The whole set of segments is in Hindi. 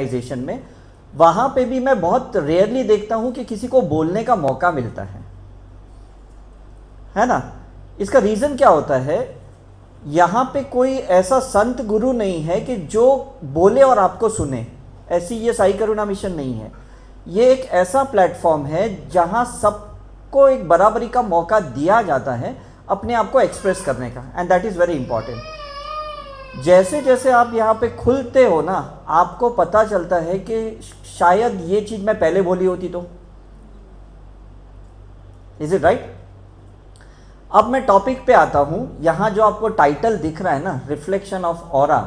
ऑर्गेनाइजेशन में, वहाँ पे भी मैं बहुत रेयरली देखता हूँ कि किसी को बोलने का मौका मिलता है ना। इसका रीज़न क्या होता है, यहाँ पे कोई ऐसा संत गुरु नहीं है कि जो बोले और आपको सुने, ऐसी ये साई करुणा मिशन नहीं है। ये एक ऐसा प्लेटफॉर्म है जहाँ सबको एक बराबरी का मौका दिया जाता है अपने आप को एक्सप्रेस करने का, and that is very important. जैसे जैसे आप यहाँ पे खुलते हो ना, आपको पता चलता है कि शायद ये चीज़ मैं पहले बोली होती तो। Is it right? अब मैं टॉपिक पे आता हूँ। यहाँ जो आपको टाइटल दिख रहा है ना, रिफ्लेक्शन ऑफ ऑरा,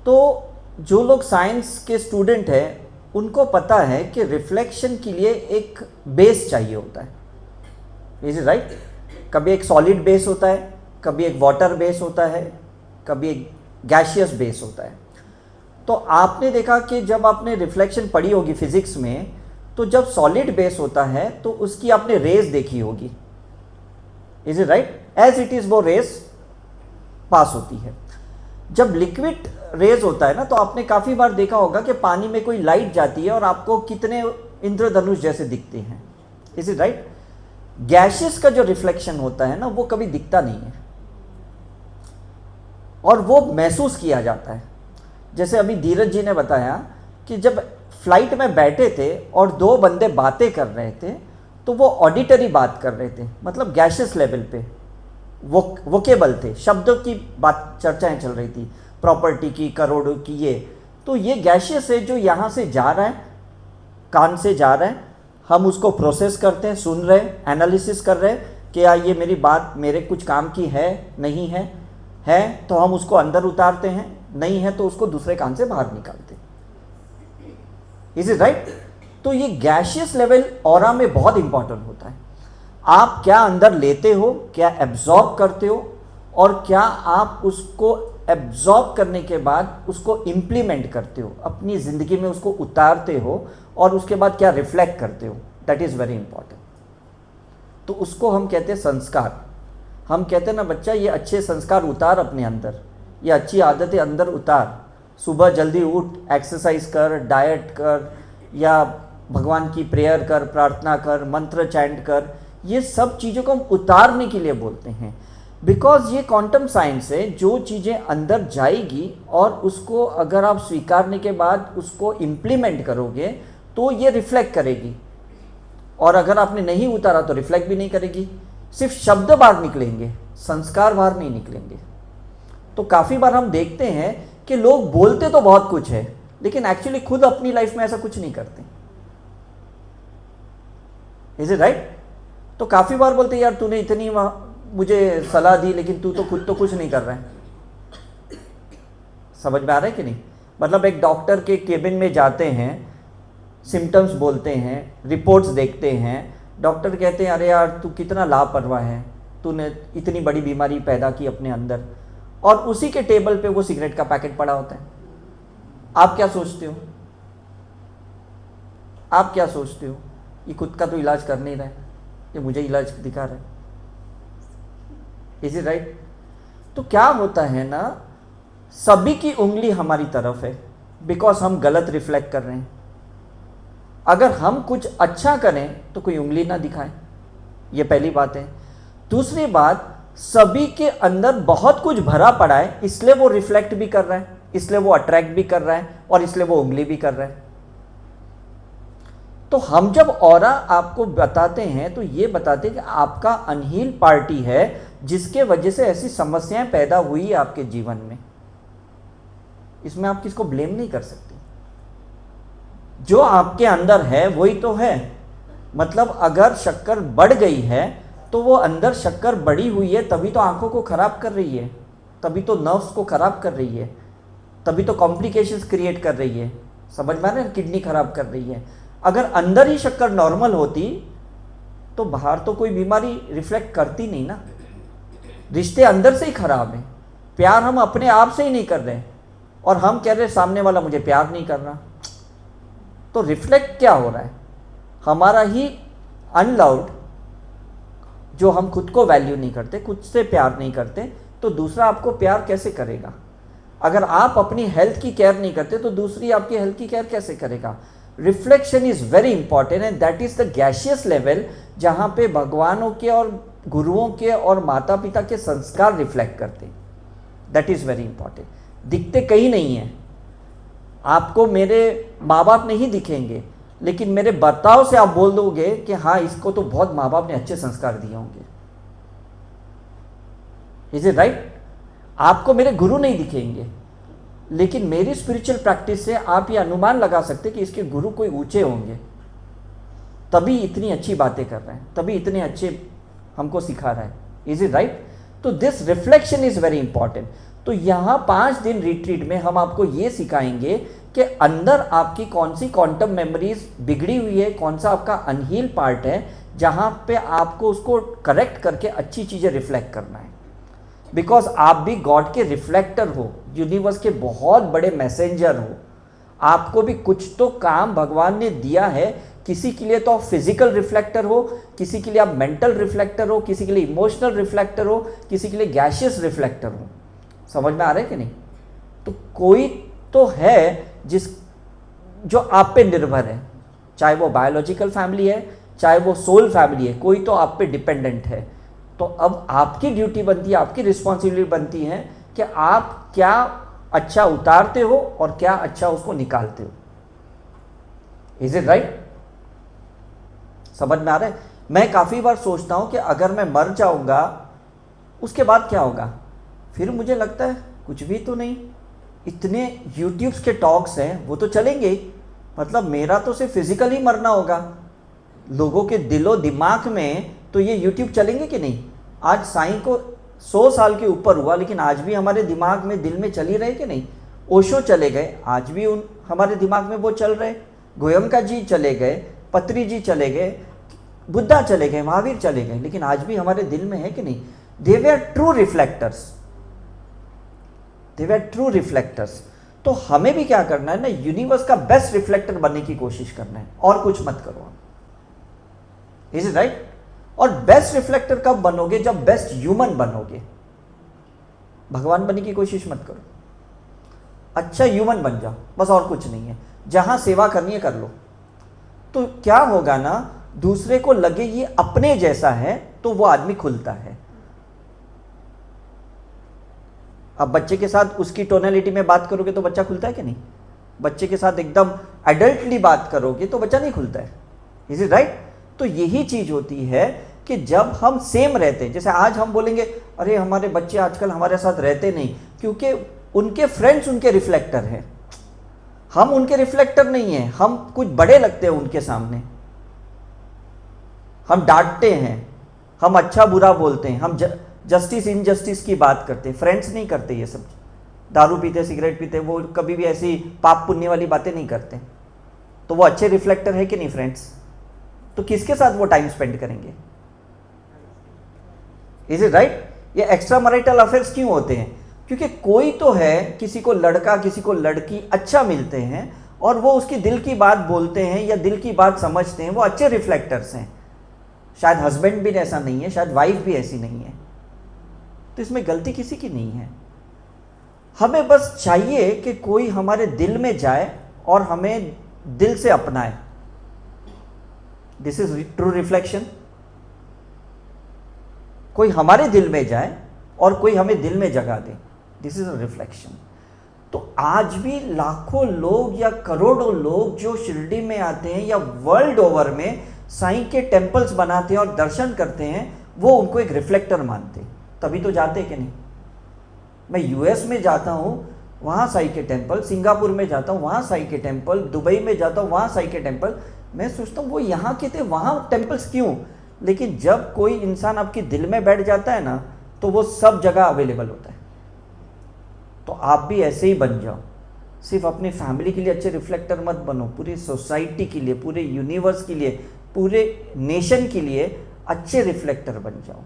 तो जो लोग साइंस के स्टूडेंट हैं उनको पता है कि रिफ्लेक्शन के लिए एक बेस चाहिए होता है। Is it right? कभी एक सॉलिड बेस होता है, कभी एक वाटर बेस होता है, कभी एक गैशियस बेस होता है। तो आपने देखा कि जब आपने रिफ्लेक्शन पढ़ी होगी फिजिक्स में, तो जब सॉलिड बेस होता है तो उसकी आपने रेज देखी होगी। Is it right? As it is वो रेज पास होती है। जब लिक्विड रेज होता है ना, तो आपने काफ़ी बार देखा होगा कि पानी में कोई लाइट जाती है और आपको कितने इंद्रधनुष जैसे दिखते हैं। Is it right? गैसेस का जो रिफ्लेक्शन होता है ना, वो कभी दिखता नहीं है और वो महसूस किया जाता है। जैसे अभी धीरज जी ने बताया कि जब फ्लाइट में बैठे थे और दो बंदे बातें कर रहे थे, तो वो ऑडिटरी बात कर रहे थे, मतलब गैसेस लेवल पे वोकेबल थे, शब्दों की बात चर्चाएं चल रही थी, प्रॉपर्टी की, करोड़ों की। ये तो ये गैशियस है जो यहाँ से जा रहा है, कान से जा रहा है, हम उसको प्रोसेस करते हैं, सुन रहे हैं, एनालिसिस कर रहे हैं कि ये मेरी बात मेरे कुछ काम की है, नहीं है तो हम उसको अंदर उतारते हैं, नहीं है तो उसको दूसरे कान से बाहर निकालते हैं। Is it right? तो ये गैशियस लेवल ऑरा में बहुत इंपॉर्टेंट होता है। आप क्या अंदर लेते हो, क्या एब्जॉर्ब करते हो, और क्या आप उसको एब्जॉर्ब करने के बाद उसको इम्प्लीमेंट करते हो, अपनी ज़िंदगी में उसको उतारते हो, और उसके बाद क्या रिफ्लेक्ट करते हो। That is very important. तो उसको हम कहते हैं संस्कार। हम कहते हैं ना, बच्चा ये अच्छे संस्कार उतार अपने अंदर, ये अच्छी आदतें अंदर उतार, सुबह जल्दी उठ, एक्सरसाइज कर, डाइट कर, या भगवान की प्रेयर कर, प्रार्थना कर, मंत्र चैंट कर। ये सब चीज़ों को हम उतारने के लिए बोलते हैं, बिकॉज ये क्वांटम साइंस है। जो चीज़ें अंदर जाएगी और उसको अगर आप स्वीकारने के बाद उसको इम्प्लीमेंट करोगे तो ये रिफ्लेक्ट करेगी, और अगर आपने नहीं उतारा तो रिफ्लेक्ट भी नहीं करेगी। सिर्फ शब्द बाहर निकलेंगे, संस्कार बाहर नहीं निकलेंगे। तो काफ़ी बार हम देखते हैं कि लोग बोलते तो बहुत कुछ है, लेकिन एक्चुअली खुद अपनी लाइफ में ऐसा कुछ नहीं करते। Is it right? तो काफ़ी बार बोलते यार तूने इतनी मुझे सलाह दी, लेकिन तू तो खुद तो कुछ नहीं कर रहा है। समझ में आ रहा है कि नहीं? मतलब एक डॉक्टर के केबिन में जाते हैं, सिम्टम्स बोलते हैं, रिपोर्ट्स देखते हैं, डॉक्टर कहते हैं अरे यार तू कितना लापरवाह है, तूने इतनी बड़ी बीमारी पैदा की अपने अंदर, और उसी के टेबल पे वो सिगरेट का पैकेट पड़ा होता है। आप क्या सोचते हो? आप क्या सोचते हो? ये खुद का तो इलाज कर नहीं रहा है, ये मुझे इलाज दिखा रहा है। Is it right? तो क्या होता है ना, सभी की उंगली हमारी तरफ है, बिकॉज हम गलत रिफ्लेक्ट कर रहे हैं। अगर हम कुछ अच्छा करें तो कोई उंगली ना दिखाए, ये पहली बात है। दूसरी बात, सभी के अंदर बहुत कुछ भरा पड़ा है, इसलिए वो रिफ्लेक्ट भी कर रहा है, इसलिए वो अट्रैक्ट भी कर रहा है, और इसलिए वो उंगली भी कर रहा है। तो हम जब ऑरा आपको बताते हैं तो ये बताते हैं कि आपका अनहील पार्टी है, जिसके वजह से ऐसी समस्याएं पैदा हुई है आपके जीवन में। इसमें आप किसको ब्लेम नहीं कर सकते। जो आपके अंदर है वही तो है। मतलब अगर शक्कर बढ़ गई है तो वो अंदर शक्कर बढ़ी हुई है, तभी तो आंखों को खराब कर रही है, तभी तो नर्व्स को खराब कर रही है, तभी तो कॉम्प्लिकेशंस क्रिएट कर रही है। समझ में आ रहा है? किडनी खराब कर रही है। अगर अंदर ही शक्कर नॉर्मल होती तो बाहर तो कोई बीमारी रिफ्लेक्ट करती नहीं ना। रिश्ते अंदर से ही खराब हैं। प्यार हम अपने आप से ही नहीं कर रहे, और हम कह रहे सामने वाला मुझे प्यार नहीं कर रहा। तो रिफ्लेक्ट क्या हो रहा है? हमारा ही अनलव्ड, जो हम खुद को वैल्यू नहीं करते, खुद से प्यार नहीं करते, तो दूसरा आपको प्यार कैसे करेगा? अगर आप अपनी हेल्थ की केयर नहीं करते तो दूसरी आपकी हेल्थ की केयर कैसे करेगा? Reflection is very important and that is the gaseous level, जहां पे भगवानों के और गुरुओं के और माता पिता के संस्कार रिफ्लेक्ट करते हैं। That is very important. दिखते कहीं नहीं है, आपको मेरे माँ बाप नहीं दिखेंगे, लेकिन मेरे बर्ताव से आप बोल दोगे कि हाँ, इसको तो बहुत माँ बाप ने अच्छे संस्कार दिए होंगे। Is it right? आपको मेरे गुरु नहीं दिखेंगे, लेकिन मेरी स्पिरिचुअल प्रैक्टिस से आप ये अनुमान लगा सकते कि इसके गुरु कोई ऊंचे होंगे, तभी इतनी अच्छी बातें कर रहे हैं, तभी इतने अच्छे हमको सिखा रहा है। Is it right? तो this reflection is very important. तो यहाँ 5 दिन रिट्रीट में हम आपको ये सिखाएंगे कि अंदर आपकी कौन सी क्वांटम मेमोरीज बिगड़ी हुई है, कौन सा आपका अनहील पार्ट है, जहाँ पे आपको उसको करेक्ट करके अच्छी चीज़ें रिफ्लेक्ट करना है। बिकॉज आप भी गॉड के रिफ्लेक्टर हो, यूनिवर्स के बहुत बड़े मैसेंजर हो। आपको भी कुछ तो काम भगवान ने दिया है। किसी के लिए तो आप फिजिकल रिफ्लेक्टर हो, किसी के लिए आप मेंटल रिफ्लेक्टर हो, किसी के लिए इमोशनल रिफ्लेक्टर हो, किसी के लिए गैशियस रिफ्लेक्टर हो। समझ में आ रहा है कि नहीं? तो कोई तो है जो आप पे निर्भर है, चाहे वो बायोलॉजिकल फैमिली है, चाहे वो सोल फैमिली है, कोई तो आप पे डिपेंडेंट है। तो अब आपकी ड्यूटी बनती है, आपकी रिस्पॉन्सिबिलिटी बनती है कि आप क्या अच्छा उतारते हो और क्या अच्छा उसको निकालते हो। Is it right? समझ में आ रहा है? मैं काफ़ी बार सोचता हूं कि अगर मैं मर जाऊंगा उसके बाद क्या होगा। फिर मुझे लगता है कुछ भी तो नहीं। इतने यूट्यूब्स के टॉक्स हैं, वो तो चलेंगे ही। मतलब मेरा तो सिर्फ फिजिकली मरना होगा, लोगों के दिलो दिमाग में तो ये यूट्यूब चलेंगे कि नहीं। आज साईं को 100 साल के ऊपर हुआ, लेकिन आज भी हमारे दिमाग में, दिल में चल ही रहे कि नहीं। ओशो चले गए, आज भी हमारे दिमाग में वो चल रहे। गोयंका जी चले गए, पत्री जी चले गए, बुद्धा चले गए, महावीर चले गए, लेकिन आज भी हमारे दिल में है कि नहीं। They were true reflectors, they were true reflectors. तो हमें भी क्या करना है ना, यूनिवर्स का बेस्ट रिफ्लेक्टर बनने की कोशिश करना है, और कुछ मत करो। Is it right? और बेस्ट रिफ्लेक्टर कब बनोगे? जब बेस्ट ह्यूमन बनोगे। भगवान बनने की कोशिश मत करो, अच्छा ह्यूमन बन जाओ, बस, और कुछ नहीं है। जहां सेवा करनी है कर लो। तो क्या होगा ना, दूसरे को लगे ये अपने जैसा है, तो वो आदमी खुलता है। अब बच्चे के साथ उसकी टोनलिटी में बात करोगे तो बच्चा खुलता है कि नहीं? बच्चे के साथ एकदम एडल्टली बात करोगे तो बच्चा नहीं खुलता है। Is it right? तो यही चीज होती है कि जब हम सेम रहते हैं, जैसे आज हम बोलेंगे अरे हमारे बच्चे आजकल हमारे साथ रहते नहीं, क्योंकि उनके फ्रेंड्स उनके रिफ्लेक्टर हैं, हम उनके रिफ्लेक्टर नहीं हैं। हम कुछ बड़े लगते हैं उनके सामने, हम डांटते हैं, हम अच्छा बुरा बोलते हैं, हम जस्टिस इनजस्टिस की बात करते हैं। फ्रेंड्स नहीं करते ये सब, दारू पीते, सिगरेट पीते, वो कभी भी ऐसी पाप पुण्य वाली बातें नहीं करते। तो वो अच्छे रिफ्लेक्टर है कि नहीं फ्रेंड्स? तो किसके साथ वो टाइम स्पेंड करेंगे? Is it right? ये एक्स्ट्रा मैरिटल अफेयर्स क्यों होते हैं? क्योंकि कोई तो है, किसी को लड़का किसी को लड़की अच्छा मिलते हैं और वो उसकी दिल की बात बोलते हैं या दिल की बात समझते हैं, वो अच्छे रिफ्लेक्टर्स हैं। शायद हस्बैंड भी ऐसा नहीं है, शायद वाइफ भी ऐसी नहीं है, तो इसमें गलती किसी की नहीं है। हमें बस चाहिए कि कोई हमारे दिल में जाए और हमें दिल से अपनाए। This is true reflection. कोई हमारे दिल में जाए और कोई हमें दिल में जगा दे, दिस इज अ रिफ्लेक्शन। तो आज भी लाखों लोग या करोड़ों लोग जो शिरडी में आते हैं या वर्ल्ड ओवर में साईं के टेम्पल्स बनाते हैं और दर्शन करते हैं, वो उनको एक रिफ्लेक्टर मानते, तभी तो जाते कि नहीं। मैं यूएस में जाता हूँ, वहाँ साईं के टेम्पल, सिंगापुर में जाता हूँ, वहाँ साईं के टेम्पल, दुबई में जाता हूँ, वहाँ साईं के टेम्पल। मैं सोचता हूँ वो यहाँ के थे, वहाँ टेम्पल्स क्यों? लेकिन जब कोई इंसान आपके दिल में बैठ जाता है ना, तो वो सब जगह अवेलेबल होता है। तो आप भी ऐसे ही बन जाओ। सिर्फ अपनी फैमिली के लिए अच्छे रिफ्लेक्टर मत बनो, पूरी सोसाइटी के लिए, पूरे यूनिवर्स के लिए, पूरे नेशन के लिए अच्छे रिफ्लेक्टर बन जाओ।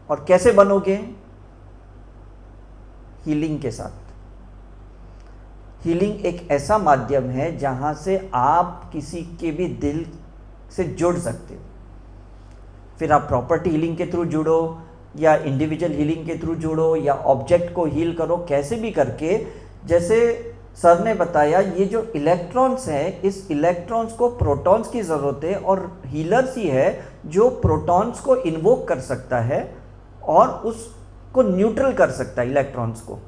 और कैसे बनोगे? हीलिंग के साथ। हीलिंग एक ऐसा माध्यम है जहां से आप किसी के भी दिल से जुड़ सकते हो। फिर आप प्रॉपर्टी हीलिंग के थ्रू जुड़ो, या इंडिविजुअल हीलिंग के थ्रू जोड़ो या ऑब्जेक्ट को हील करो, कैसे भी करके। जैसे सर ने बताया, ये जो इलेक्ट्रॉन्स हैं, इस इलेक्ट्रॉन्स को प्रोटॉन्स की ज़रूरत है और हीलर्स ही है जो प्रोटॉन्स को इन्वोक कर सकता है और उसको न्यूट्रल कर सकता है इलेक्ट्रॉन्स को।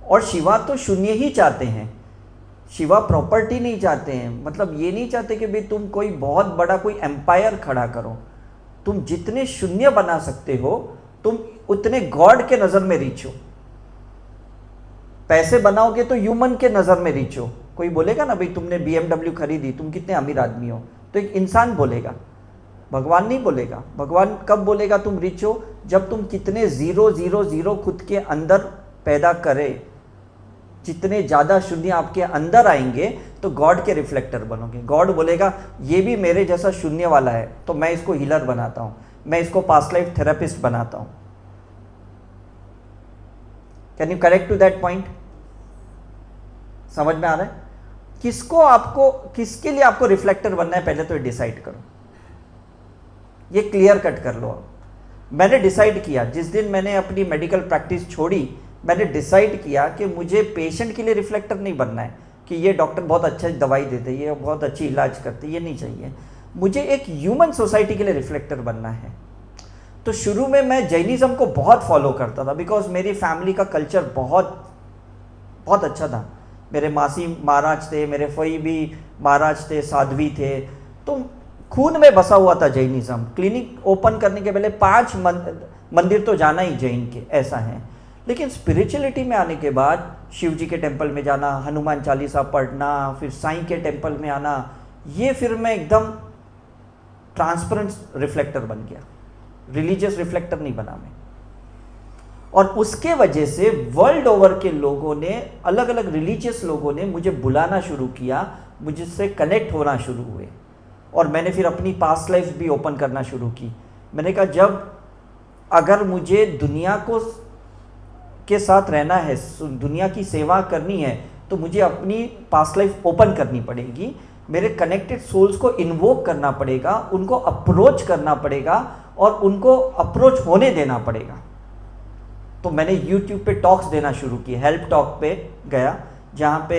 और शिवा तो शून्य ही चाहते हैं, शिवा प्रॉपर्टी नहीं चाहते हैं। मतलब ये नहीं चाहते कि भाई तुम कोई बहुत बड़ा कोई एम्पायर खड़ा करो, तुम जितने शून्य बना सकते हो तुम उतने गॉड के नज़र में रीच हो। पैसे बनाओगे तो ह्यूमन के नज़र में रीच हो। कोई बोलेगा ना भाई तुमने BMW खरीदी, तुम कितने अमीर आदमी हो, तो एक इंसान बोलेगा, भगवान नहीं बोलेगा। भगवान कब बोलेगा तुम रिच हो? जब तुम कितने 000 खुद के अंदर पैदा करे, जितने ज़्यादा शून्य आपके अंदर आएंगे तो गॉड के रिफ्लेक्टर बनोगे। गॉड बोलेगा ये भी मेरे जैसा शून्य वाला है, तो मैं इसको हीलर बनाता हूँ, मैं इसको पास्ट लाइफ थेरेपिस्ट बनाता हूँ। Can you correct to that point? समझ में आ रहा है? किसके लिए आपको रिफ्लेक्टर बनना है, पहले तो ये डिसाइड करो, ये क्लियर कट कर लो। मैंने डिसाइड किया, जिस दिन मैंने अपनी मेडिकल प्रैक्टिस छोड़ी, मैंने डिसाइड किया कि मुझे पेशेंट के लिए रिफ्लेक्टर नहीं बनना है कि ये डॉक्टर बहुत अच्छा दवाई देते, ये बहुत अच्छी इलाज करते, ये नहीं चाहिए। मुझे एक ह्यूमन सोसाइटी के लिए रिफ्लेक्टर बनना है। तो शुरू में मैं जैनिज्म को बहुत फॉलो करता था, बिकॉज मेरी फैमिली का कल्चर बहुत अच्छा था। मेरे मासी महाराज थे, मेरे फई भी महाराज थे, साध्वी थे, तो खून में बसा हुआ था जैनिज्म। क्लिनिक ओपन करने के पहले 5 मंदिर तो जाना ही जैन के, ऐसा है। लेकिन स्पिरिचुअलिटी में आने के बाद शिव जी के टेम्पल में जाना, हनुमान चालीसा पढ़ना, फिर साईं के टेम्पल में आना, ये फिर मैं एकदम ट्रांसपेरेंट रिफ्लेक्टर बन गया, रिलीजियस रिफ्लेक्टर नहीं बना मैं। और उसके वजह से वर्ल्ड ओवर के लोगों ने, अलग अलग रिलीजियस लोगों ने मुझे बुलाना शुरू किया, मुझसे कनेक्ट होना शुरू हुए। और मैंने फिर अपनी पास्ट लाइफ भी ओपन करना शुरू की। मैंने कहा अगर मुझे दुनिया के साथ रहना है, दुनिया की सेवा करनी है, तो मुझे अपनी पास्ट लाइफ ओपन करनी पड़ेगी। मेरे कनेक्टेड सोल्स को इन्वोक करना पड़ेगा, उनको अप्रोच करना पड़ेगा और उनको अप्रोच होने देना पड़ेगा। तो मैंने YouTube पे टॉक्स देना शुरू किए। हेल्प टॉक पे गया, जहाँ पे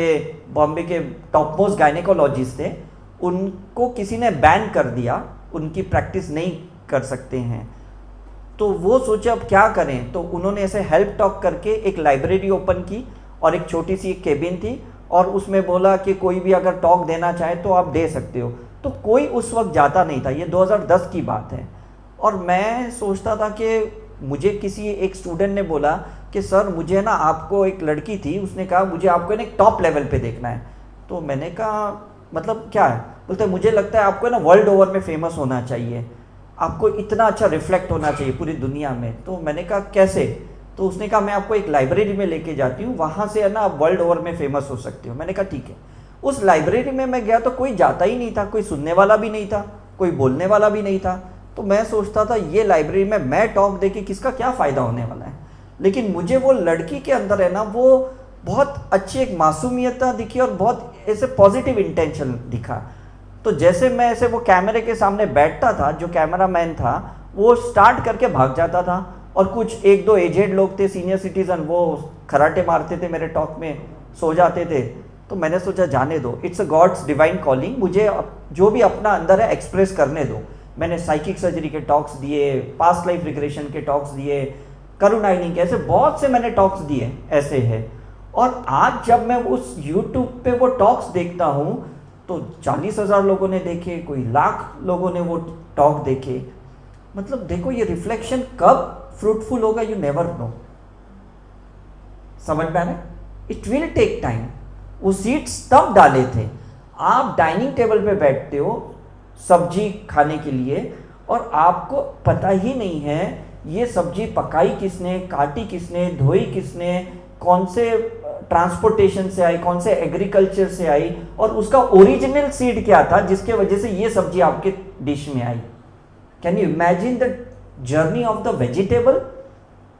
बॉम्बे के टॉप मोस्ट गायनेकोलॉजिस्ट थे, उनको किसी ने बैन कर दिया, उनकी प्रैक्टिस नहीं कर सकते हैं। तो वो सोचे अब क्या करें, तो उन्होंने ऐसे हेल्प टॉक करके एक लाइब्रेरी ओपन की और एक छोटी सी केबिन थी, और उसमें बोला कि कोई भी अगर टॉक देना चाहे तो आप दे सकते हो। तो कोई उस वक्त जाता नहीं था, ये 2010 की बात है। और मैं सोचता था कि मुझे किसी एक स्टूडेंट ने बोला कि सर मुझे ना, आपको एक लड़की थी, उसने कहा मुझे आपको ना एक टॉप लेवल पे देखना है। तो मैंने कहा मतलब क्या है? बोलते मुझे लगता है आपको ना वर्ल्ड ओवर में फेमस होना चाहिए, आपको इतना अच्छा रिफ्लेक्ट होना चाहिए पूरी दुनिया में। तो मैंने कहा कैसे? तो उसने कहा मैं आपको एक लाइब्रेरी में लेके जाती हूँ, वहाँ से है ना आप वर्ल्ड ओवर में फेमस हो सकते हो। मैंने कहा ठीक है। उस लाइब्रेरी में मैं गया तो कोई जाता ही नहीं था, कोई सुनने वाला भी नहीं था, कोई बोलने वाला भी नहीं था। तो मैं सोचता था ये लाइब्रेरी में मैं टॉक दे के किसका क्या फ़ायदा होने वाला है। लेकिन मुझे वो लड़की के अंदर है ना, वो बहुत अच्छी एक मासूमियत दिखी और बहुत ऐसे पॉजिटिव इंटेंशन दिखा। तो जैसे मैं ऐसे वो कैमरे के सामने बैठता था, जो कैमरा मैन था वो स्टार्ट करके भाग जाता था, और कुछ 1-2 एजेड लोग थे, सीनियर सिटीजन, वो खराटे मारते थे मेरे टॉक में, सो जाते थे। तो मैंने सोचा जाने दो, it's a god's divine calling, मुझे जो भी अपना अंदर है एक्सप्रेस करने दो। मैंने साइकिक सर्जरी के टॉक्स दिए, पास्ट लाइफ रिग्रेशन के टॉक्स दिए, करुणा हीलिंग के, ऐसे बहुत से मैंने टॉक्स दिए, ऐसे है। और आज जब मैं उस यूट्यूब पे वो टॉक्स देखता हूँ तो 40,000 लोगों ने देखे, कोई लाख लोगों ने वो टॉक देखे। मतलब देखो ये रिफ्लेक्शन कब फ्रूटफुल होगा, यू नेवर नो। समझ में आ रहा है? It will take time. वो सीड्स तब डाले थे, आप डाइनिंग टेबल पे बैठते हो सब्जी खाने के लिए, और आपको पता ही नहीं है ये सब्जी पकाई किसने, काटी किसने, धोई किसने, कौन से ट्रांसपोर्टेशन से आई, कौन से एग्रीकल्चर से आई, और उसका ओरिजिनल सीड क्या था जिसके वजह से ये सब्जी आपके डिश में आई। Can you imagine the journey of the vegetable?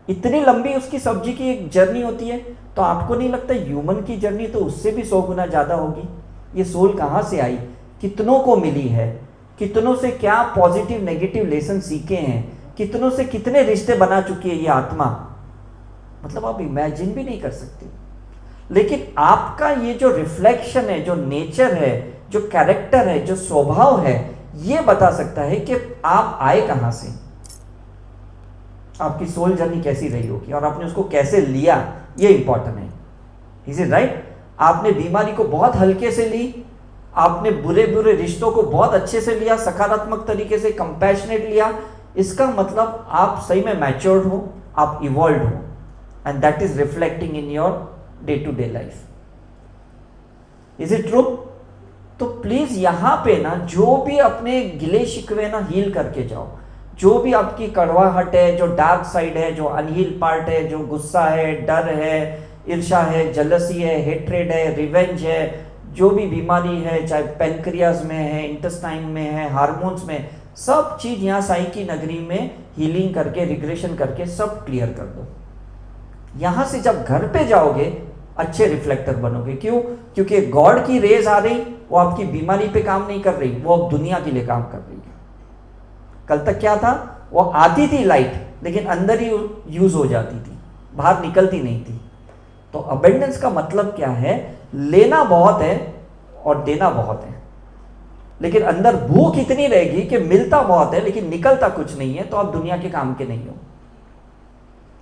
इतनी लंबी उसकी सब्जी की एक जर्नी होती है। तो आपको नहीं लगता ह्यूमन की जर्नी तो उससे भी 100 गुना ज़्यादा होगी? ये सोल कहाँ से आई, कितनों को मिली है, कितनों से क्या पॉजिटिव नेगेटिव लेसन सीखे हैं, कितनों से कितने रिश्ते बना चुकी है ये आत्मा, मतलब आप इमेजिन भी नहीं कर सकते। लेकिन आपका ये जो रिफ्लेक्शन है, जो नेचर है, जो कैरेक्टर है, जो स्वभाव है, ये बता सकता है कि आप आए कहां से, आपकी सोल जर्नी कैसी रही होगी और आपने उसको कैसे लिया, ये इंपॉर्टेंट है। Is it right? आपने बीमारी को बहुत हल्के से ली, आपने बुरे बुरे रिश्तों को बहुत अच्छे से लिया, सकारात्मक तरीके से कंपैशनेट लिया, इसका मतलब आप सही में मैच्योर्ड हो, आप इवॉल्व हो, and that is reflecting in your day to day life. Is it true? तो प्लीज यहां पे ना जो भी अपने गिले शिकवे ना हील करके जाओ, जो भी आपकी कड़वाहट है, जो डार्क साइड है, जो अनहील पार्ट है, जो गुस्सा है, डर है, ईर्ष्या है, जलसी है, हेट्रेड है, रिवेंज है, जो भी बीमारी है, चाहे पेनक्रियाज में है, इंटेस्टाइन में है, हार्मोन्स में, सब चीज यहाँ साई की नगरी में हीलिंग करके, रिग्रेशन करके सब क्लियर कर दो। यहां से जब घर पे जाओगे अच्छे रिफ्लेक्टर बनोगे। क्यों? क्योंकि गॉड की रेज आ रही, वो आपकी बीमारी पे काम नहीं कर रही, वो अब दुनिया के लिए काम कर रही है। कल तक क्या था? वो आती थी लाइट, लेकिन अंदर ही यूज हो जाती थी, बाहर निकलती नहीं थी। तो अबेंडेंस का मतलब क्या है? लेना बहुत है और देना बहुत है, लेकिन अंदर भूख इतनी रहेगी कि मिलता बहुत है लेकिन निकलता कुछ नहीं है, तो आप दुनिया के काम के नहीं हो।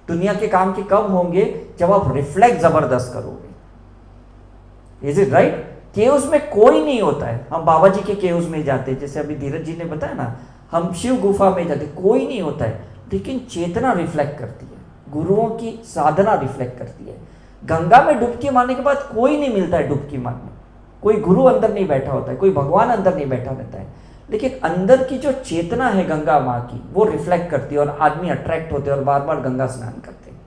दुनिया के काम के कब होंगे? जब आप रिफ्लेक्ट जबरदस्त करोगे। Is it right? केव्स में कोई नहीं होता है, हम बाबा जी के केव्स में जाते हैं, जैसे अभी धीरज जी ने बताया ना, हम शिव गुफा में जाते, कोई नहीं होता है, लेकिन चेतना रिफ्लेक्ट करती है, गुरुओं की साधना रिफ्लेक्ट करती है। गंगा में डुबकी मारने के बाद कोई नहीं मिलता है डुबकी मारने, कोई गुरु अंदर नहीं बैठा होता है, कोई भगवान अंदर नहीं बैठा रहता है, लेकिन अंदर की जो चेतना है गंगा माँ की, वो रिफ्लेक्ट करती है और आदमी अट्रैक्ट होते हैं और बार बार गंगा स्नान करते हैं।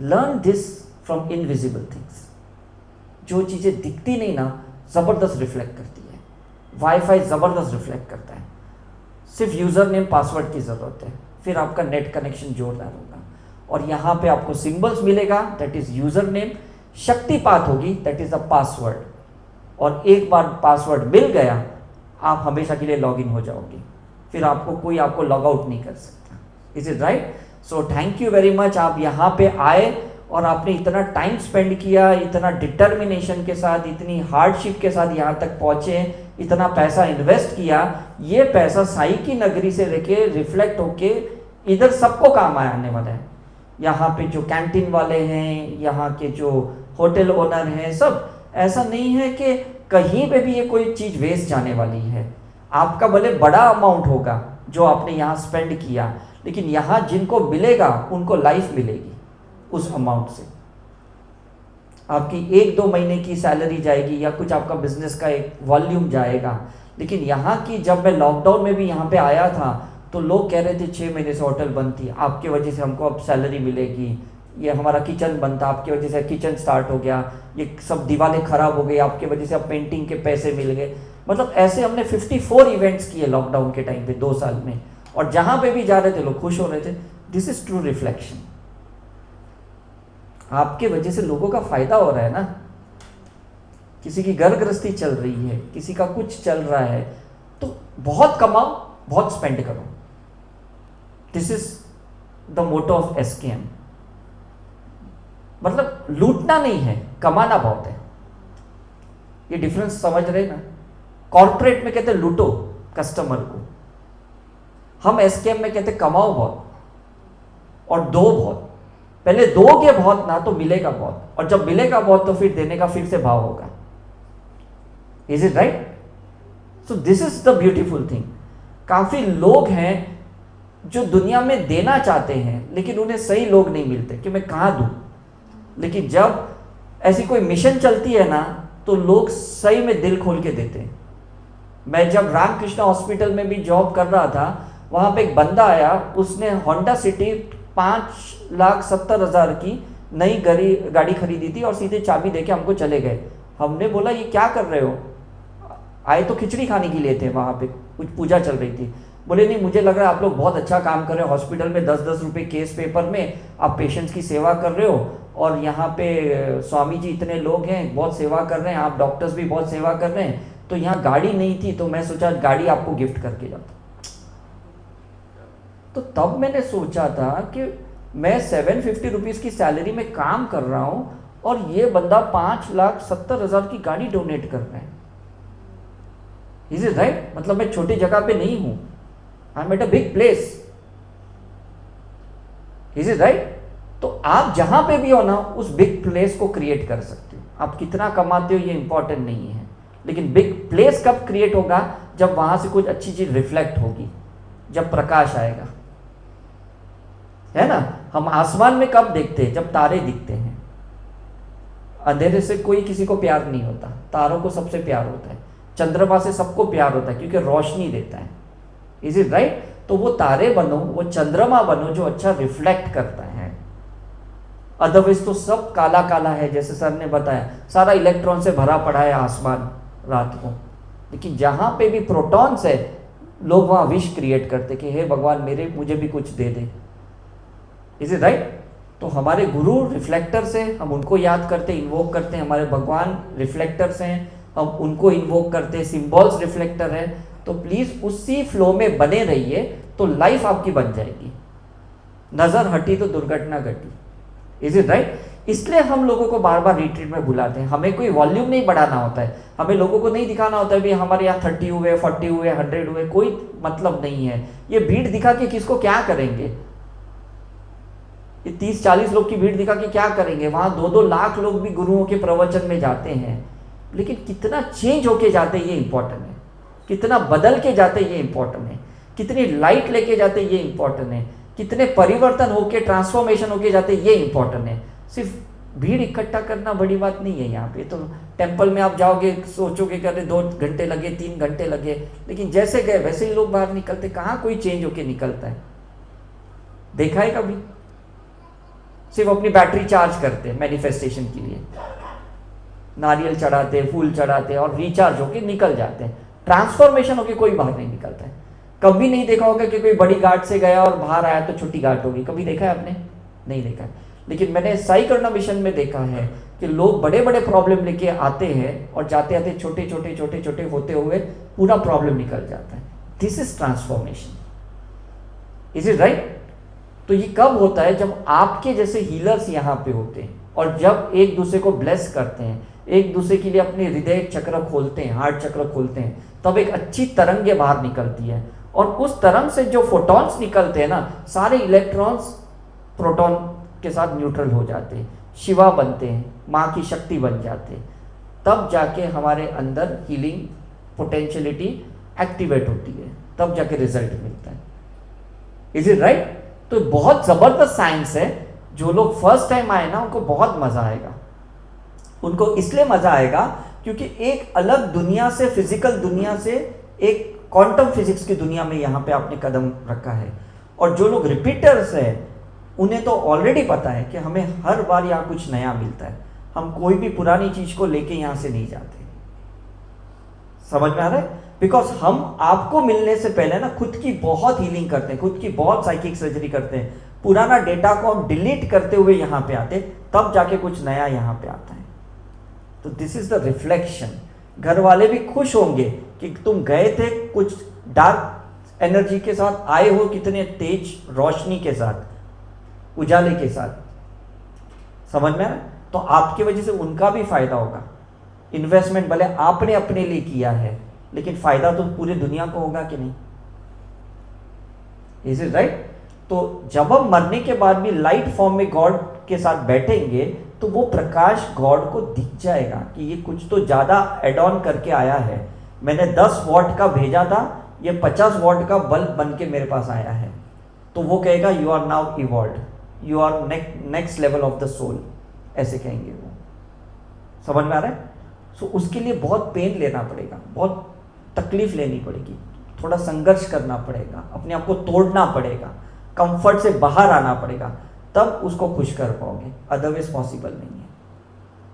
Learn this from invisible things. जो चीजें दिखती नहीं ना, जबरदस्त रिफ्लेक्ट करती है। वाईफाई जबरदस्त रिफ्लेक्ट करता है, सिर्फ यूजर नेम पासवर्ड की जरूरत है, फिर आपका नेट कनेक्शन जोरदार होगा। और यहाँ पे आपको सिंबल्स मिलेगा, दैट इज यूजर नेम, शक्तिपात होगी, दैट इज द पासवर्ड, और एक बार पासवर्ड मिल गया, आप हमेशा के लिए लॉगिन हो जाओगे, फिर आपको कोई आपको लॉग आउट नहीं कर सकता। Is it right? So thank you very much, आप यहाँ पे आए और आपने इतना टाइम स्पेंड किया, इतना डिटर्मिनेशन के साथ, इतनी हार्डशिप के साथ यहाँ तक पहुँचे, इतना पैसा इन्वेस्ट किया। ये पैसा साई की नगरी से लेके रिफ्लेक्ट होके इधर सबको काम आने वाला है। यहाँ पे जो कैंटीन वाले हैं, यहाँ के जो होटल ओनर हैं, सब, ऐसा नहीं है कि कहीं पे भी ये कोई चीज़ वेस्ट जाने वाली है। आपका भले बड़ा अमाउंट होगा जो आपने यहाँ स्पेंड किया, लेकिन यहाँ जिनको मिलेगा उनको लाइफ मिलेगी उस अमाउंट से। आपकी 1-2 महीने की सैलरी जाएगी या कुछ आपका बिजनेस का एक वॉल्यूम जाएगा। लेकिन यहाँ की, जब मैं लॉकडाउन में भी यहाँ पे आया था तो लोग कह रहे थे 6 महीने से होटल बंद थी, आपके वजह से हमको अब सैलरी मिलेगी, ये हमारा किचन बंद था, आपकी वजह से किचन स्टार्ट हो गया, ये सब दीवारें खराब हो गई, आपके वजह से अब पेंटिंग के पैसे मिल गए। मतलब ऐसे हमने 54 इवेंट्स किए लॉकडाउन के टाइम पे 2 साल में, और जहाँ पे भी जा रहे थे लोग खुश हो रहे थे। This is true reflection. आपके वजह से लोगों का फायदा हो रहा है ना, किसी की घर गृहस्थी चल रही है, किसी का कुछ चल रहा है, तो बहुत कमाओ, बहुत स्पेंड करो। This is the motto of SKM। मतलब लूटना नहीं है, कमाना बहुत है। ये डिफरेंस समझ रहे ना? कॉर्पोरेट में कहते लूटो कस्टमर को, हम SKM में कहते कमाओ बहुत और दो बहुत। पहले दोगे बहुत ना तो मिलेगा बहुत, और जब मिलेगा बहुत तो फिर देने का फिर से भाव होगा। Is it right? So this is the beautiful thing. काफी लोग हैं जो दुनिया में देना चाहते हैं, लेकिन उन्हें सही लोग नहीं मिलते कि मैं कहां दूं। लेकिन जब ऐसी कोई मिशन चलती है ना, तो लोग सही में दिल खोल के देते हैं। मैं जब रामकृष्ण हॉस्पिटल में भी जॉब कर रहा था, वहां पे एक बंदा आया, उसने होंडा सिटी 5,70,000 की नई गाड़ी खरीदी थी और सीधे चाबी देके हमको चले गए। हमने बोला ये क्या कर रहे हो? आए तो खिचड़ी खाने के लिए थे, वहां पे कुछ पूजा चल रही थी। बोले नहीं, मुझे लग रहा है आप लोग बहुत अच्छा काम कर रहे हो, हॉस्पिटल में 10-10 रुपए केस पेपर में आप पेशेंट्स की सेवा कर रहे हो, और यहाँ पे स्वामी जी इतने लोग हैं, बहुत सेवा कर रहे हैं, आप डॉक्टर्स भी बहुत सेवा कर रहे हैं, तो यहाँ गाड़ी नहीं थी तो मैं सोचा गाड़ी आपको गिफ्ट करके जाता। तो तब मैंने सोचा था कि मैं 750 रुपीज़ की सैलरी में काम कर रहा हूँ और ये बंदा 5,70,000 की गाड़ी डोनेट कर रहा है। Is it right? मतलब मैं छोटी जगह पे नहीं हूँ, I am at a big place. Is it right? तो आप जहां पे भी हो ना, उस बिग प्लेस को क्रिएट कर सकते हो। आप कितना कमाते हो ये इंपॉर्टेंट नहीं है, लेकिन बिग प्लेस कब क्रिएट होगा? जब वहां से कुछ अच्छी चीज रिफ्लेक्ट होगी, जब प्रकाश आएगा, है ना। हम आसमान में कब देखते हैं? जब तारे दिखते हैं। अंधेरे से कोई किसी को प्यार नहीं होता, तारों को सबसे प्यार होता है। चंद्रमा से सबको प्यार होता है क्योंकि रोशनी देता है। Is it right? तो वो तारे बनो, वो चंद्रमा बनो जो अच्छा रिफ्लेक्ट करता है। अदरवाइज तो सब काला काला है, जैसे सर ने बताया, सारा इलेक्ट्रॉन से भरा पड़ा है आसमान रात को। लेकिन जहां पे भी प्रोटॉन्स है, लोग वहां विश क्रिएट करते कि हे भगवान मुझे भी कुछ दे दे। Is it right? तो हमारे गुरु रिफ्लेक्टर्स हैं, हम उनको याद करते, इन्वोक करते हैं। हमारे भगवान रिफ्लेक्टर्स हैं, हम उनको इन्वोक करते हैं। सिंबल्स रिफ्लेक्टर है। तो प्लीज उसी फ्लो में बने रहिए, तो लाइफ आपकी बन जाएगी। नजर हटी तो दुर्घटना घटी। Is it right? इसलिए हम लोगों को बार बार रिट्रीट में बुलाते हैं। हमें कोई वॉल्यूम नहीं बढ़ाना होता है, हमें लोगों को नहीं दिखाना होता है भी हमारे यहाँ 30 हुए, 40 हुए, 100 हुए, कोई मतलब नहीं है। ये भीड़ दिखा के किसको क्या करेंगे? ये 30-40 लोग की भीड़ दिखा के क्या करेंगे? वहां 2-2 लाख लोग भी गुरुओं के प्रवचन में जाते हैं, लेकिन कितना चेंज होके जाते हैं ये इंपॉर्टेंट है। कितना बदल के जाते हैं ये इंपॉर्टेंट है। कितनी लाइट लेके जाते हैं ये इंपॉर्टेंट है। कितने परिवर्तन होके, ट्रांसफॉर्मेशन होके जाते हैं ये इंपॉर्टेंट है। सिर्फ भीड़ इकट्ठा करना बड़ी बात नहीं है। यहाँ पे तो टेंपल में आप जाओगे, सोचोगे कि अरे 2 घंटे लगे, 3 घंटे लगे, लेकिन जैसे गए वैसे ही लोग बाहर निकलते। कहाँ कोई चेंज होके निकलता है? देखा है कभी? सिर्फ अपनी बैटरी चार्ज करते हैं मैनिफेस्टेशन के लिए, नारियल चढ़ाते, फूल चढ़ाते और रिचार्ज होके निकल जाते हैं। ट्रांसफॉर्मेशन होके कोई बाहर नहीं निकलता है। कभी नहीं देखा होगा कि कोई बड़ी घाट से गया और बाहर आया तो छोटी घाट होगी। कभी देखा है आपने? नहीं देखा है। लेकिन मैंने साई करना मिशन में देखा है कि लोग बड़े बड़े प्रॉब्लम लेके आते हैं और जाते आते छोटे छोटे छोटे छोटे होते हुए पूरा प्रॉब्लम निकल जाता है। This is transformation. Is it right? तो ये कब होता है? जब आपके जैसे हीलर्स यहाँ पे होते हैं और जब एक दूसरे को ब्लेस करते हैं, एक दूसरे के लिए अपने हृदय चक्र खोलते हैं, हार्ट चक्र खोलते हैं, तब एक अच्छी तरंगे बाहर निकलती है। और उस तरंग से जो फोटॉन्स निकलते हैं ना, सारे इलेक्ट्रॉन्स प्रोटॉन के साथ न्यूट्रल हो जाते हैं, शिवा बनते हैं, माँ की शक्ति बन जाते हैं। तब जाके हमारे अंदर हीलिंग पोटेंशियलिटी एक्टिवेट होती है, तब जाके रिजल्ट मिलता है। Is it right? तो बहुत जबरदस्त साइंस है। जो लोग फर्स्ट टाइम आए ना, उनको बहुत मजा आएगा। उनको इसलिए मजा आएगा क्योंकि एक अलग दुनिया से, फिजिकल दुनिया से एक क्वांटम फिजिक्स की दुनिया में यहाँ पे आपने कदम रखा है। और जो लोग रिपीटर्स हैं, उन्हें तो ऑलरेडी पता है कि हमें हर बार यहाँ कुछ नया मिलता है। हम कोई भी पुरानी चीज को लेके यहाँ से नहीं जाते। समझ में आ रहा है? बिकॉज हम आपको मिलने से पहले ना खुद की बहुत हीलिंग करते हैं, खुद की बहुत साइकिक सर्जरी करते हैं। पुराना डेटा को हम डिलीट करते हुए यहाँ पे आते, तब जाके कुछ नया यहाँ पे आता है। तो दिस इज द रिफ्लेक्शन। घर वाले भी खुश होंगे कि तुम गए थे कुछ डार्क एनर्जी के साथ, आए हो कितने तेज रोशनी के साथ, उजाले के साथ। समझ में आ रहा है? तो आपकी वजह से उनका भी फायदा होगा। इन्वेस्टमेंट भले आपने अपने लिए किया है, लेकिन फायदा तो पूरी दुनिया को होगा कि नहीं? Is it right? तो जब हम मरने के बाद भी लाइट फॉर्म में गॉड के साथ बैठेंगे, तो वो प्रकाश गॉड को दिख जाएगा कि ये कुछ तो ज्यादा एड ऑन करके आया है। मैंने 10 वॉट का भेजा था, ये 50 वॉट का बल्ब बन के मेरे पास आया है। तो वो कहेगा you are now evolved, you are next level of the soul, ऐसे कहेंगे वो। समझ में आ रहा है? सो उसके लिए बहुत पेन लेना पड़ेगा, बहुत तकलीफ लेनी पड़ेगी, थोड़ा संघर्ष करना पड़ेगा, अपने आप को तोड़ना पड़ेगा, कंफर्ट से बाहर आना पड़ेगा, तब उसको खुश कर पाओगे। अदरवाइज पॉसिबल नहीं है।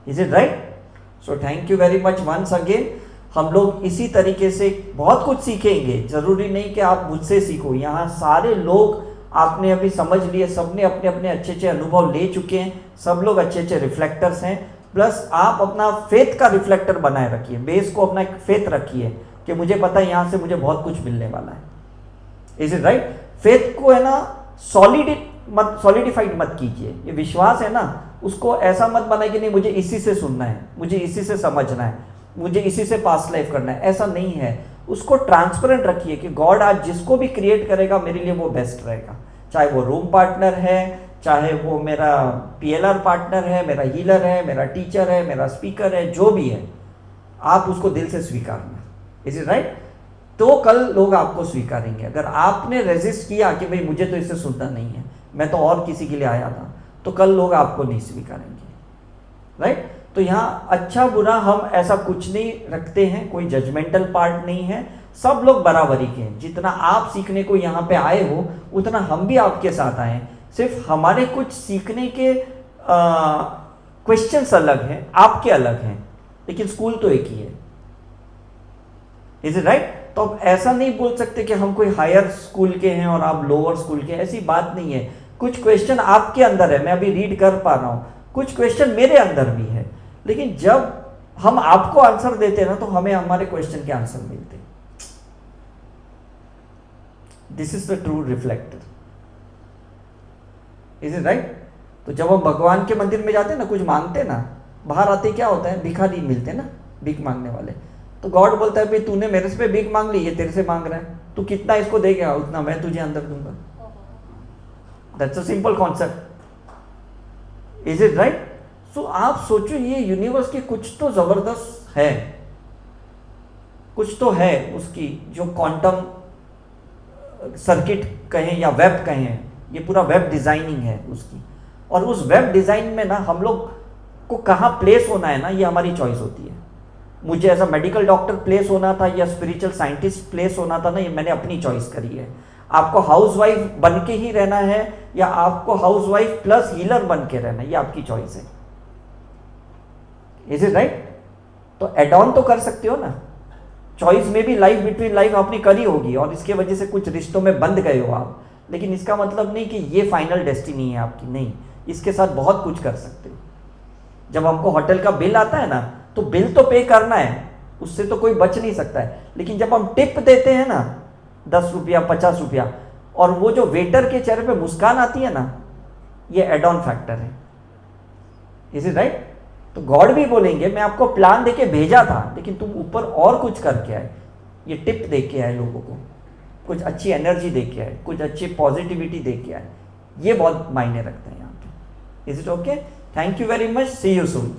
Is it right? So thank you very much once again. हम लोग इसी तरीके से बहुत कुछ सीखेंगे। जरूरी नहीं कि आप मुझसे सीखो, यहाँ सारे लोग आपने अभी समझ लिए, सबने अपने अपने अच्छे अच्छे अनुभव ले चुके हैं, सब लोग अच्छे अच्छे रिफ्लेक्टर्स हैं। प्लस आप अपना फेथ का रिफ्लेक्टर बनाए रखिए, बेस को अपना एक फेथ रखिए कि मुझे पता है यहाँ से मुझे बहुत कुछ मिलने वाला है। Is it right? फेथ को है ना सॉलिडिफाइड मत कीजिए। ये विश्वास है ना, उसको ऐसा मत बनाए कि नहीं मुझे इसी से सुनना है, मुझे इसी से समझना है, मुझे इसी से पास्ट लाइफ करना है, ऐसा नहीं है। उसको ट्रांसपेरेंट रखिए कि गॉड आज जिसको भी क्रिएट करेगा मेरे लिए वो बेस्ट रहेगा, चाहे वो रूम पार्टनर है, चाहे वो मेरा PLR पार्टनर है, मेरा हीलर है, मेरा टीचर है, मेरा स्पीकर है, जो भी है, आप उसको दिल से स्वीकारना। Is it right? तो कल लोग आपको स्वीकारेंगे। अगर आपने रेजिस्ट किया कि भाई मुझे तो इससे सुनना नहीं है, मैं तो और किसी के लिए आया था, तो कल लोग आपको नहीं स्वीकारेंगे। राइट? तो यहाँ अच्छा बुरा हम ऐसा कुछ नहीं रखते हैं, कोई जजमेंटल पार्ट नहीं है, सब लोग बराबरी के हैं। जितना आप सीखने को यहाँ पे आए हो उतना हम भी आपके साथ आए हैं, सिर्फ हमारे कुछ सीखने के क्वेश्चंस अलग हैं, आपके अलग हैं, लेकिन स्कूल तो एक ही है। Is it right? तो अब ऐसा नहीं बोल सकते कि हम कोई हायर स्कूल के हैं और आप लोअर स्कूल के हैं, ऐसी बात नहीं है। कुछ क्वेश्चन आपके अंदर है, मैं अभी रीड कर पा रहा हूं, कुछ क्वेश्चन मेरे अंदर भी है, लेकिन जब हम आपको आंसर देते हैं ना तो हमें हमारे क्वेश्चन के आंसर मिलते हैं। This is the true reflector. Is it right? तो जब हम भगवान के मंदिर में जाते हैं ना, कुछ मांगते हैं ना, बाहर आते क्या होता है, भिखारी मिलते हैं ना, भीख मांगने वाले। तो गॉड बोलता है भाई तूने मेरे से भीख मांग ली, ये तेरे से मांग रहा है, तू कितना इसको देगा उतना मैं तुझे अंदर दूंगा। That's a simple concept. Is it right? So आप सोचो ये यूनिवर्स की कुछ तो जबरदस्त है, कुछ तो है उसकी, जो क्वांटम सर्किट कहें या वेब कहें, ये पूरा वेब डिजाइनिंग है उसकी। और उस वेब डिजाइन में ना हम लोग को कहाँ प्लेस होना है ना, ये हमारी चॉइस होती है। मुझे as a medical doctor place होना था या स्पिरिचुअल साइंटिस्ट प्लेस होना था ना, ये मैंने अपनी चॉइस करी है। आपको हाउसवाइफ बन के ही रहना है या आपको हाउसवाइफ प्लस हीलर बन के रहना है, ये आपकी चॉइस है। Is it right? तो एड ऑन तो कर सकते हो ना, चॉइस में भी लाइफ बिटवीन लाइफ आपने करी होगी और इसके वजह से कुछ रिश्तों में बंध गए हो आप, लेकिन इसका मतलब नहीं कि ये फाइनल डेस्टिनी है आपकी, नहीं, इसके साथ बहुत कुछ कर सकते हो। जब हमको होटल का बिल आता है ना, तो बिल तो पे करना है, उससे तो कोई बच नहीं सकता है, लेकिन जब हम टिप देते हैं ना 10 रुपया 50 रुपया, और वो जो वेटर के चेहरे पे मुस्कान आती है ना, ये एड ऑन फैक्टर है। Is it right? तो गॉड भी बोलेंगे मैं आपको प्लान देके भेजा था, लेकिन तुम ऊपर और कुछ करके आए, ये टिप दे के आए लोगों को, कुछ अच्छी एनर्जी दे के आए, कुछ अच्छी पॉजिटिविटी दे के आए, ये बहुत मायने रखते हैं यहाँ पे। Is it okay? Thank you very much, see you soon.